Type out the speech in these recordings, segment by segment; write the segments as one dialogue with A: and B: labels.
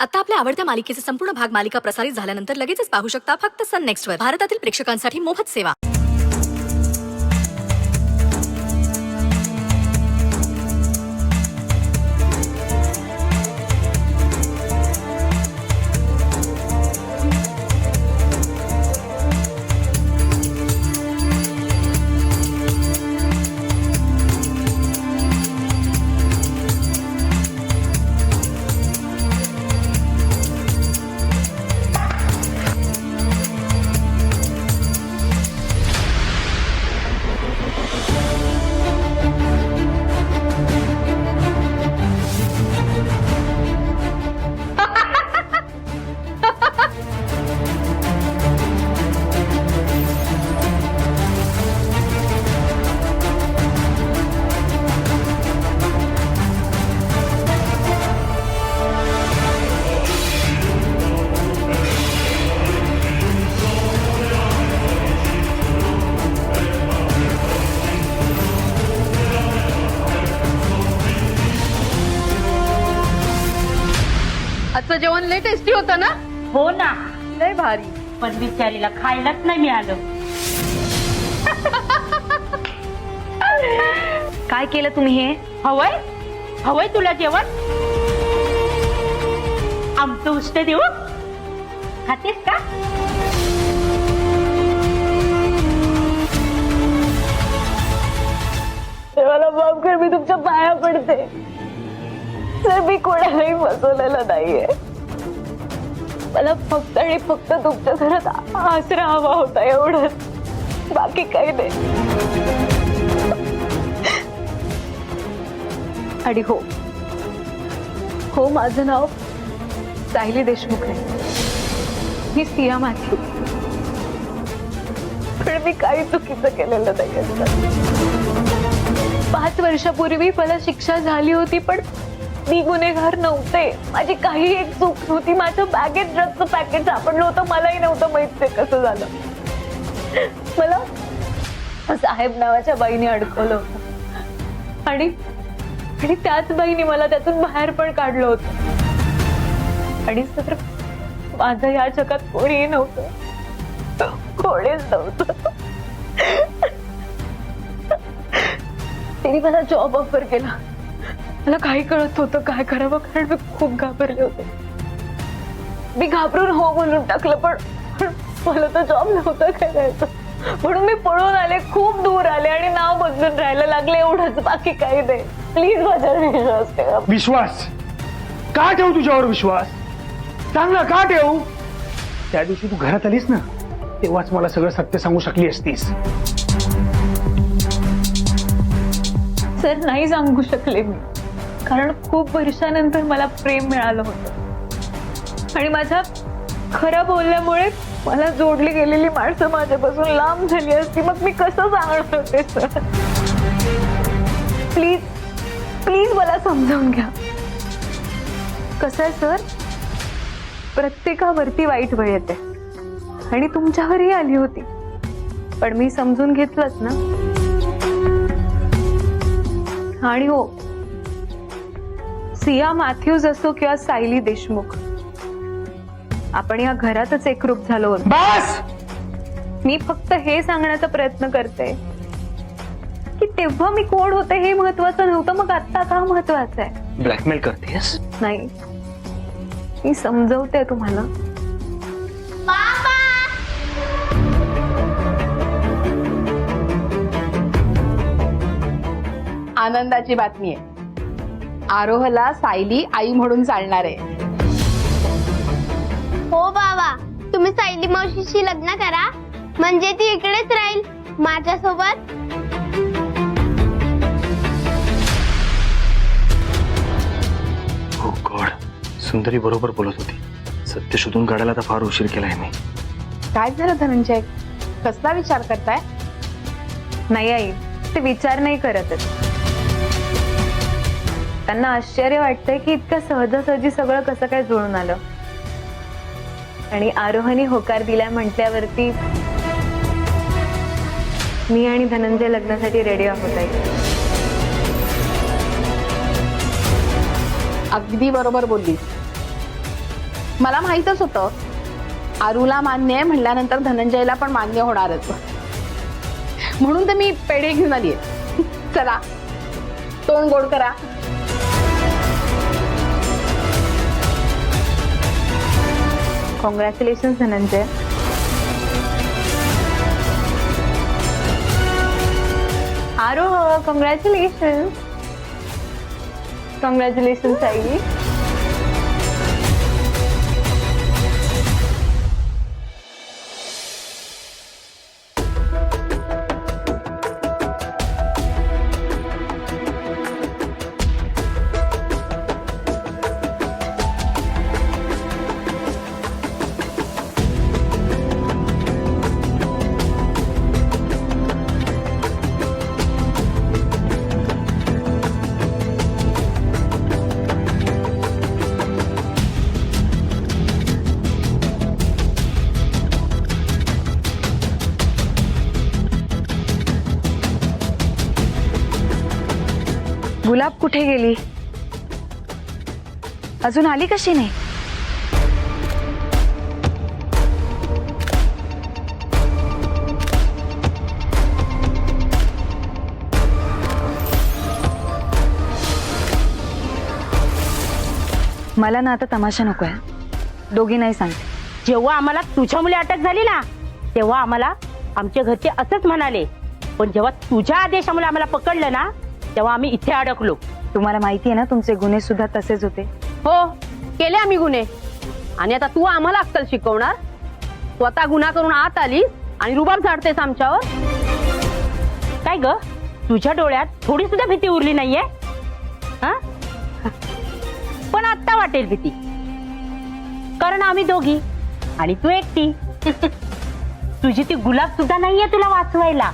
A: आता आपल्या आवडत्या मालिकेचे संपूर्ण भाग मालिका प्रसारित झाल्यानंतर लगेचच पाहू शकता फक्त सन नेक्स्ट वर. भारतातील प्रेक्षकांसाठी मोफत सेवा.
B: आजचं जेवण लय टेस्टी होतं ना?
C: हो ना,
B: लय भारी.
C: पण बिचारीला खायलाच नाही मिळालं.
D: काय केलं तुम्ही हे?
C: हवंय हवंय तुला जेवण? आमचं उष्ट देऊ, खातेस का?
D: मला माफ कर, मी तुमच्या पाया पडते. सर, मी कोणालाही फसवलेलं नाहीये. मला फक्त आणि फक्त तुमच्या घरात आसरा हवा होता, एवढंच. बाकी काही नाही. आणि हो माझं नाव सायली देशमुख आहे. मी सिया मॅथ्यू. पण मी काही चुकीचं केलेलं नाही. 5 वर्षापूर्वी मला शिक्षा झाली होती, पण मी गुन्हेगार नव्हते. माझी काही एक चूक नव्हती. माझ्या बॅगेत ड्रगचं पॅकेट सापडलं होतं. मलाही नव्हतं माहित ते कसं झालं. मला साहेब नावाच्या बाईने अडकवलं होतं आणि त्याच बाईने मला त्यातून बाहेर पण काढलं होतं. आणि सर, माझं या जगात कोणीही नव्हतं. कोणीच नव्हतं. तिने मला जॉब ऑफर केला. मला काही कळत होतं काय करावं, कारण मी खूप घाबरले होते. मी घाबरून हो बोलून टाकलं, पण मला तर जॉब नव्हतं करायचं. म्हणून मी पळून आले, खूप दूर आले आणि नाव बदलून राहायला लागले. एवढंच, बाकी काही नाही. प्लीज माझ्यावर विश्वास ठेवा.
E: विश्वास का ठेवू? तुझ्यावर विश्वास चांगला का ठेवू? त्या दिवशी तू घरात आलीस ना, तेव्हाच मला सगळं सत्य सांगू शकली असतीस.
D: सर, नाही सांगू शकले मी, कारण खूप वर्षानंतर मला प्रेम मिळालं होतं. आणि माझ्या खरं बोलल्यामुळे मला जोडली गेलेली माणसं माझ्यापासून लांब झाली असती. मग मी कसं सांगणार होते? सर, प्लीज प्लीज मला समजावून घ्या. कसं आहे सर, प्रत्येकावरती वाईट वेळ येते आणि तुमच्यावरही आली होती, पण मी समजून घेतलंच ना. आणि हो, सिया मॅथ्यूज असो किंवा सायली देशमुख, आपण या घरातच एकरूप झालो होतो.
E: बस!
D: मी फक्त हे सांगण्याचा प्रयत्न करते की तेव्हा मी कोण होते हे महत्वाचं नव्हतं, मग आता का महत्वाचं आहे?
E: ब्लॅकमेल करतेस?
D: नाही, मी समजवते तुम्हाला.
B: आनंदाची बातमी आहे. आरोहला सायली आई म्हणून चालणार आहे.
F: हो बाबा, तुम्ही सायली मावशीशी लग्न करा, म्हणजे ती इकडेच राहील माझ्यासोबत.
E: हो गॉड, सुंदरी बरोबर बोलत होती. सत्य शोधून काढायला तर फार उशीर केलाय मी.
B: काय झालं धनंजय? कसला विचार करताय?
D: नाही आई, ते विचार नाही करतच. त्यांना आश्चर्य वाटतंय की इतकं सहजासहजी सगळं कसं काय जुळून आलं. आणि आरोहनी होकार दिलाय म्हटल्यावरती मी आणि धनंजय लग्नासाठी रेडी आहोत आई.
B: अगदी बरोबर बोललीस. मला माहीतच होतं आरूला मान्य आहे म्हणल्यानंतर धनंजयला पण मान्य होणारच, म्हणून तर मी पेढे घेऊन आलीये. चला तोंड गोड करा.
D: कॉंग्रॅच्युलेशन धनंजय. आरोह, कॉंग्रॅच्युलेशन. कॉंग्रॅच्युलेशन सायली. गुलाब कुठे गेली? अजून आली कशी नाही? मला ना आता तमाशा नकोय. दोघी नाही सांगते.
C: जेव्हा आम्हाला तुझ्यामुळे अटक झाली ना, तेव्हा आम्हाला आमच्या घरचे असंच म्हणाले, पण जेव्हा तुझ्या आदेशामुळे आम्हाला पकडलं ना, तेव्हा आम्ही इथे अडकलो.
D: तुम्हाला माहिती आहे ना, तुमचे गुन्हे सुद्धा तसेच होते.
G: हो, केले आम्ही गुन्हे. आणि आता तू आम्हाला अक्कल शिकवणार? स्वतः गुन्हा करून आत आलीस आणि रुबाब झाडतेस आमच्यावर.
C: काय ग, तुझ्या डोळ्यात थोडी सुद्धा भीती उरली नाहीये? हा? पण आत्ता वाटेल भीती, कारण आम्ही दोघी आणि तू एकटी. तुझी ती गुलाब सुद्धा नाहीये तुला वाचवायला.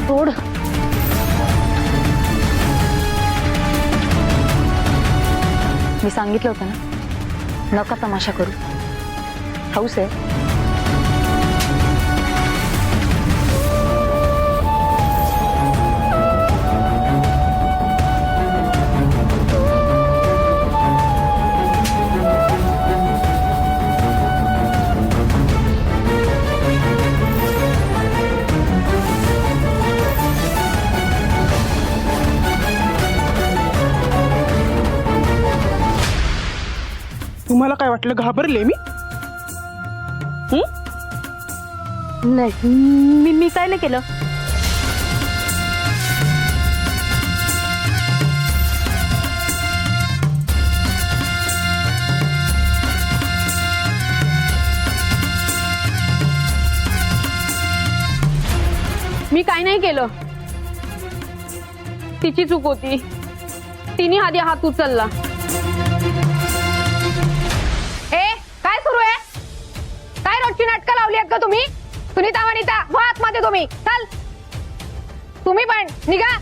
G: सोड.
D: मी सांगितलं होतं ना, नका तमाशा करू. हौस आहे.
E: तुम्हाला काय वाटलं, घाबरले मी?
C: नाही, मी काय नाही केलं.
G: मी काय नाही केलं. तिची चूक होती. तिने आधी हात उचलला. काय सुरू आहे? काय रोजची नाटकं लावली आहेत का तुम्ही? सुनीता वनिता व आतमध्ये तुम्ही. चल तुम्ही पण निघा.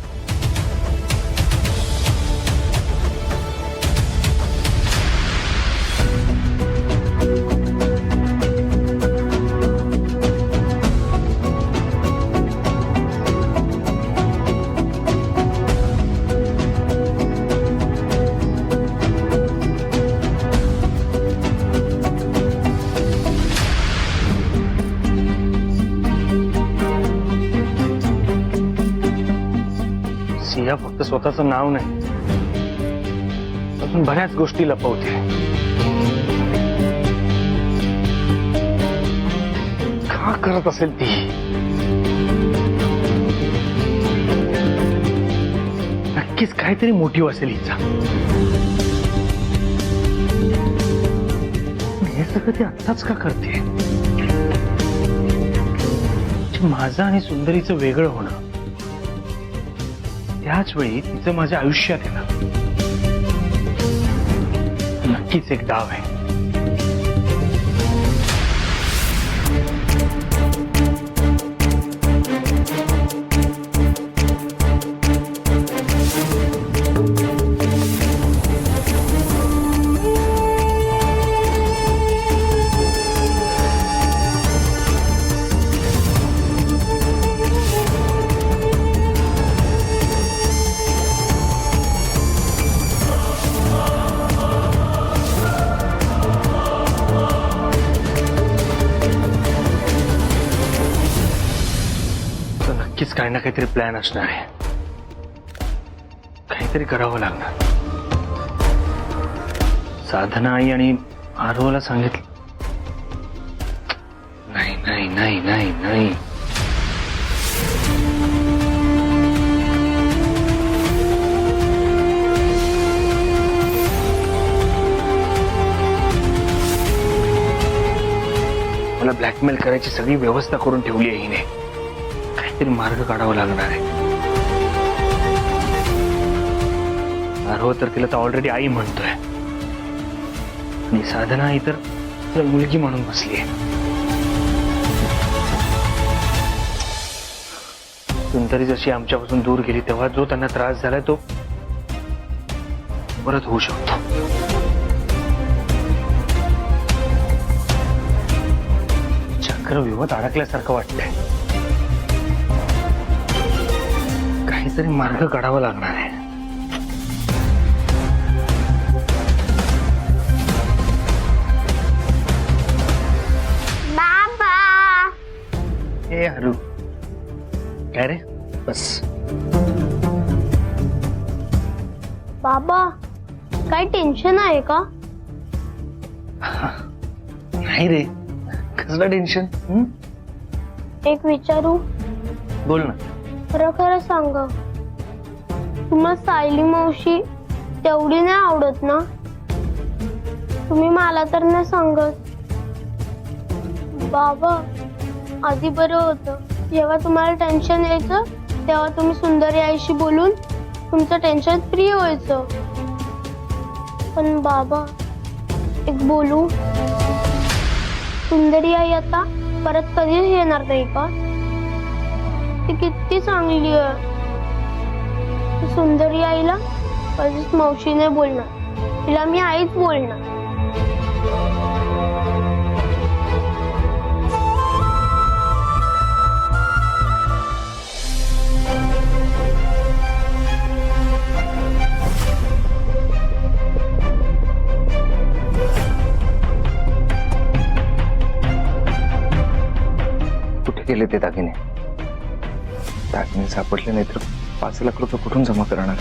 E: सिया फक्त स्वतःचं नाव नाही, अजून बऱ्याच गोष्टी लपवते. का करत असेल ती? नक्कीच काहीतरी मोटिव्ह असेल हिचा. हे सगळं ती आत्ताच का करते? माझं आणि सुंदरीचं वेगळं होणं, त्याच वेळी तिचं माझ्या आयुष्यात येणं, नक्कीच एक डाव आहे. नक्कीच काही ना काहीतरी प्लॅन असणार आहे. काहीतरी करावं लागणार. साधना आई आणि आरोला सांगितलं. नाही नाही नाही नाही नाही. मला ब्लॅकमेल करायची सगळी व्यवस्था करून ठेवली आहे हिने. काहीतरी मार्ग काढावा लागणार आहे. आरो तर तिला तर ऑलरेडी आई म्हणतोय आणि साधना आई तर तिला मुलगी म्हणून बसली आहे. सुंदरी जशी आमच्यापासून दूर गेली तेव्हा जो त्यांना त्रास झाला तो परत होऊ शकतो. चक्रव्यूहात अडकल्यासारखं वाटतंय. काहीतरी मार्ग काढावा लागणार आहे.
F: बाबा
E: ए हरू, काय रे? बस.
F: बाबा काय टेन्शन आहे का?
E: नाही रे, कसलं टेन्शन?
F: एक विचारू?
E: बोल ना.
F: खरं खरं सांग, तुम्हाला सायली मावशी तेवढी नाही आवडत ना? तुम्ही मला तर नाही सांगत. बाबा आधी बरं होतं, जेव्हा तुम्हाला टेन्शन यायचं तेव्हा तुम्ही सुंदरी आईशी बोलून तुमचं टेन्शन फ्री व्हायचं. पण बाबा एक बोलू, सुंदरी आई आता परत कधीच येणार नाही का? ती किती चांगली आहे. सुंदरी आईला कधीच मावशीने बोलणार, तिला मी आईच बोलणार.
H: कुठे गेले ते दागिने? दागिने सापडले नाही तर 5 लाख रुपये कुठून जमा करणार?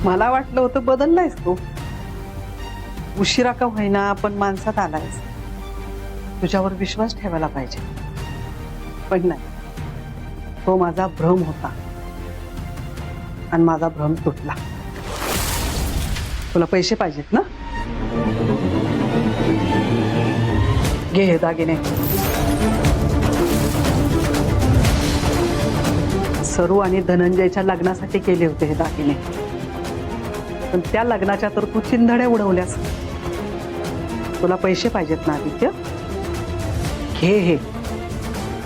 I: मला वाटलं होतं बदललायस तू. उशिरा का होईना पण माणसात आलायस. तुझ्यावर विश्वास ठेवायला पाहिजे, पण नाही. तो माझा भ्रम होता आणि माझा भ्रम तुटला. तुला पैसे पाहिजेत ना? घे हे दागिने. सरू आणि धनंजयच्या लग्नासाठी केले होते हे दागिने, पण त्या लग्नाच्या तर तू चिंधड्या उडवल्यास. तुला पैसे पाहिजेत ना आदित्य? घे हे,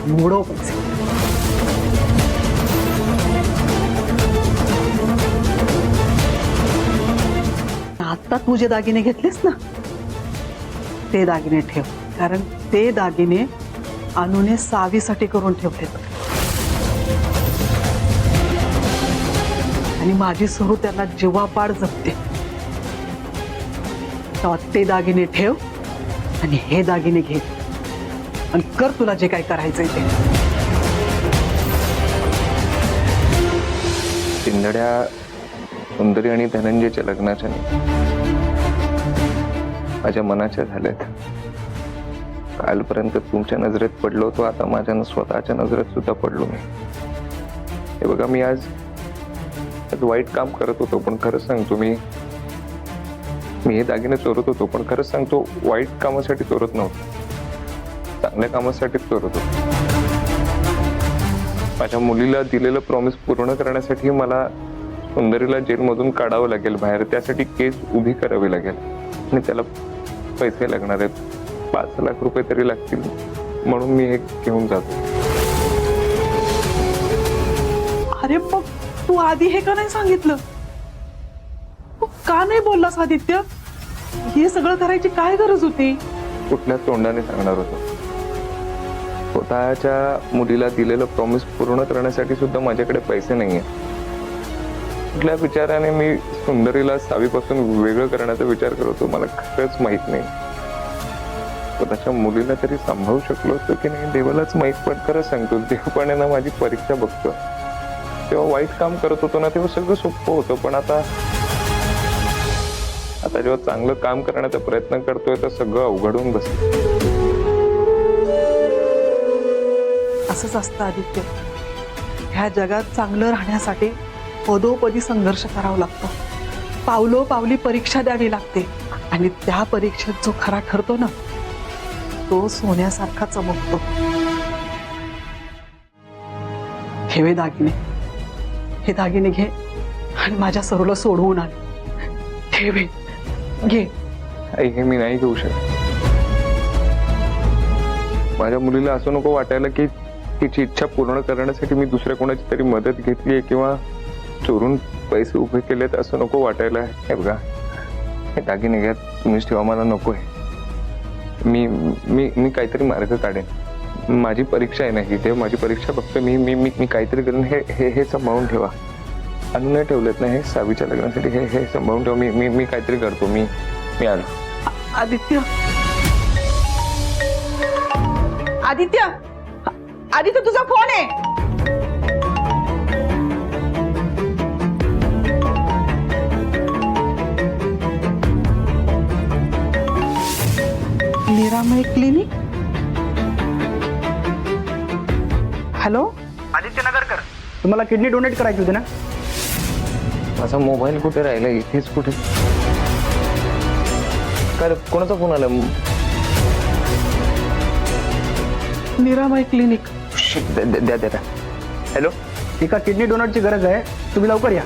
I: मोडो पैसे. आता तू जे दागिने घेतलेस ना ते दागिने ठेव, कारण ते दागिने अनुने सावीसाठी करून ठेवलेत आणि माझी सरू त्यांना जीवापाड जपते. तेव्हा ते दागिने ठेव आणि हे दागिने घे आणि कर तुला जे काय करायचंय ते.
H: चिंधड्या सुंदरी आणि धनंजयच्या लग्नाच्या माझ्या मनाच्या झाल्यात. कालपर्यंत तुमच्या नजरेत पडलो होतो, आता माझ्या स्वतःच्या नजरेत सुद्धा पडलो मी. हे बघा, मी आज वाईट काम करत होतो, पण खरंच सांगतो मी हे दागिने चोरत होतो, पण खरंच सांगतो वाईट कामासाठी चोरत नव्हतो, चांगल्या कामासाठीच चोरत होतो. माझ्या मुलीला दिलेलं प्रॉमिस पूर्ण करण्यासाठी मला सुंदरीला जेलमधून काढावं लागेल बाहेर. त्यासाठी केस उभी करावी लागेल आणि त्याला पैसे लागणार आहेत. 5 लाख रुपये तरी लागतील, म्हणून मी हे घेऊन जातो.
I: अरे मग तू आधी हे का नाही सांगितलं? तू का नाही बोललास आदित्य? हे सगळं करायची काय गरज होती?
H: कुठल्या तोंडाने सांगणार होतो? स्वतःच्या मुलीला दिलेलं प्रॉमिस पूर्ण करण्यासाठी सुद्धा माझ्याकडे पैसे नाहीये. कुठल्या विचाराने मी सुंदरीला सावीपासून वेगळं करण्याचा विचार करतो मला खरंच माहित नाही. स्वतःच्या मुलीला तरी सांभाळू शकलो असतो की नाही देवालाच माहित. पण खरं सांगतो देवपणे ना माझी परीक्षा बघतो. तेव्हा वाईट काम करत होतो ना तेव्हा सगळं सोपं होतं. पण आता जेव्हा चांगलं काम करण्याचा प्रयत्न करतोय तर सगळं अवघडून बसतं.
I: असंच असतं आदित्य. ह्या जगात चांगलं राहण्यासाठी पदोपदी संघर्ष करावा लागतो. पावलोपावली परीक्षा द्यावी लागते आणि त्या परीक्षेत जो खरा ठरतो ना तो सोन्यासारखा चमकतो. ठेवे दागिने, हे दागिने घे आणि माझ्या सरूला सोडवून आण. ठेवे घे.
H: आई हे मी नाही घेऊ शकत. माझ्या मुलीला असं नको वाटायला की तिची इच्छा पूर्ण करण्यासाठी मी दुसऱ्या कोणाची तरी मदत घेतलीये किंवा चोरून पैसे उभे केलेत असं नको वाटायला. हे बघा हे दागिने घ्या तुम्हीच ठेवा मला नकोय. मी मी मी काहीतरी मार्ग काढेन. माझी परीक्षा आहे नाही ते माझी परीक्षा फक्त मी मी मी काहीतरी करून हे हे हे सांभाळून ठेवा. आणून नाही ठेवलेत ना हे सावीच्या लग्नासाठी. हे हे सांभाळून ठेवा. मी मी मी काहीतरी करतो. मी आलो.
I: आदित्य आदित्य आदित्य तुझा फोन आहे. निरामय क्लिनिक. हॅलो
E: आदित्य नगरकर, तुम्हाला किडनी डोनेट करायची होती ना?
H: माझा मोबाईल कुठे राहिला? इथेच कुठे? काय कोणाचा फोन आला?
I: निरामय क्लिनिक.
H: द्या द्या. हॅलो.
E: एका किडनी डोनरची गरज आहे, तुम्ही लवकर या.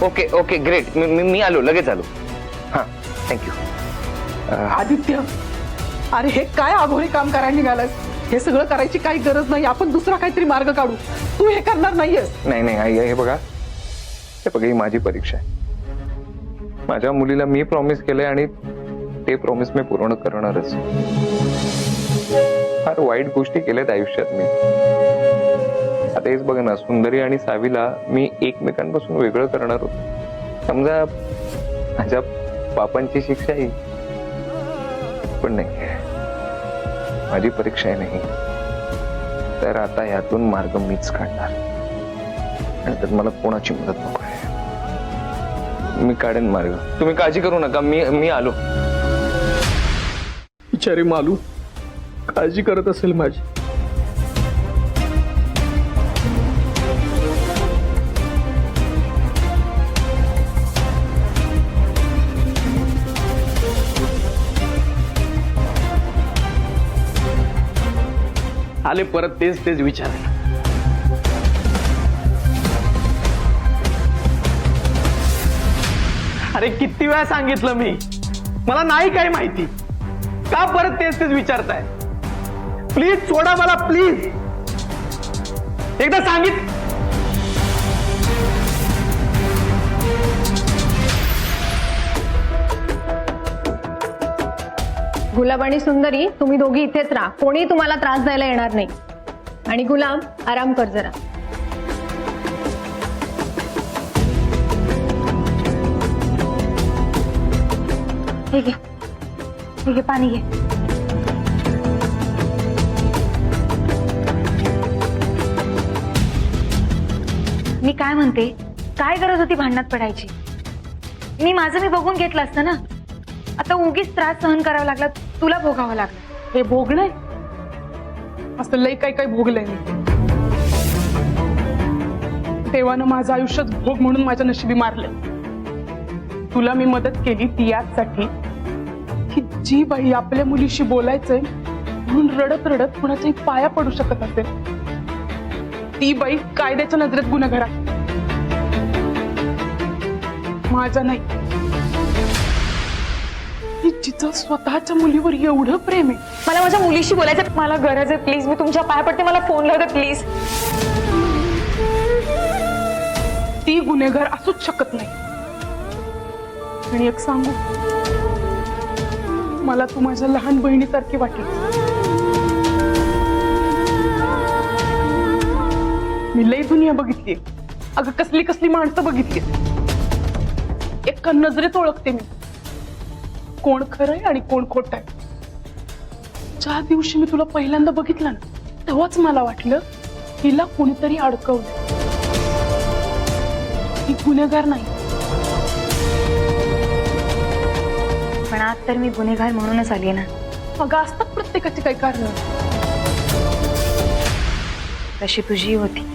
H: Okay okay great. मी आलो लगेच आलो. हां थँक्यू.
I: आदित्य अरे हे काय आघोरी काम करायला निघालास? हे सगळं करायची काही गरज नाही. आपण दुसरा काहीतरी मार्ग काढू. तू हे करणार नाहीयेस.
H: नाही आई हे बघा ही माझी परीक्षा आहे. माझ्या मुलीला मी प्रॉमिस केलंय आणि ते प्रॉमिस मी पूर्ण करणारच. फार वाईट गोष्टी केल्यात आयुष्यात मी. आता हेच बघा ना सुंदरी आणि सावीला मी एकमेकांपासून वेगळं करणार होतो. समजा माझ्या पापांची शिक्षा ही पण नाही. माझी परीक्षा आहे नाही तर आता यातून मार्ग मीच काढणार आणि तर मला कोणाची मदत नको आहे. मी काढेन मार्ग. तुम्ही काळजी करू नका. मी आलो.
E: बिचारी मालू काळजी करत असेल माझी. आले परत तेच विचारायला. अरे किती वेळा सांगितलं मी, मला नाही काय माहिती. का परत तेच विचारताय? प्लीज सोडा मला प्लीज. एकदा सांगित.
D: गुलाब आणि सुंदरी तुम्ही दोघी इथेच राहा. कोणी तुम्हाला त्रास द्यायला येणार नाही. आणि गुलाब आराम कर जरा.
C: ठीक आहे पाणी घे. मी काय म्हणते, काय गरज होती भांडणात पडायची? मी बघून घेतलं असतं ना. आता उगीच त्रास सहन करावा लागला, तुला भोगावं लागलं.
B: हे भोगलंय असं लय काही भोगलंय मी. देवानं माझं आयुष्यात भोग म्हणून माझ्या नशिबी मारलंय. तुला मी मदत केली ती यासाठी की जी बाई आपल्या मुलीशी बोलायचंय म्हणून रडत रडत कुणाच्याही पाया पडू शकत असेल ती बाई कायद्याच्या नजरेत गुन्हेगार आहे. माझा नाही. जिचं स्वतःच्या मुलीवर एवढं प्रेम आहे.
D: मला माझ्या मुलीशी बोलायचं. मला गरज आहे. प्लीज मी तुमच्या पाया पडते. मला फोन लावते प्लीज.
B: ती गुन्हेगार असूच शकत नाही. आणि एक सांगू, मला तू माझ्या लहान बहिणीसारखी वाटली. मी लई दुनिया बघितली. अगं कसली कसली माणसं बघितली. एका नजरेत ओळखते मी कोण खरंय आणि कोण खोट आहे. ज्या दिवशी मी तुला पहिल्यांदा बघितलं ना, तेव्हाच मला वाटलं हिला कोणीतरी अडकवलं. ही गुन्हेगार नाही.
D: पण आज तर मी गुन्हेगार म्हणूनच आली ना.
B: अगं असतात प्रत्येकाची काही कारण.
D: तशी तुझी होती.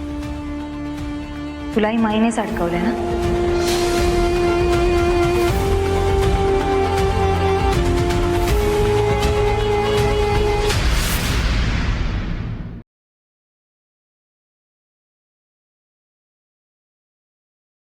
D: तुलाही माईनेच अडकवलं ना.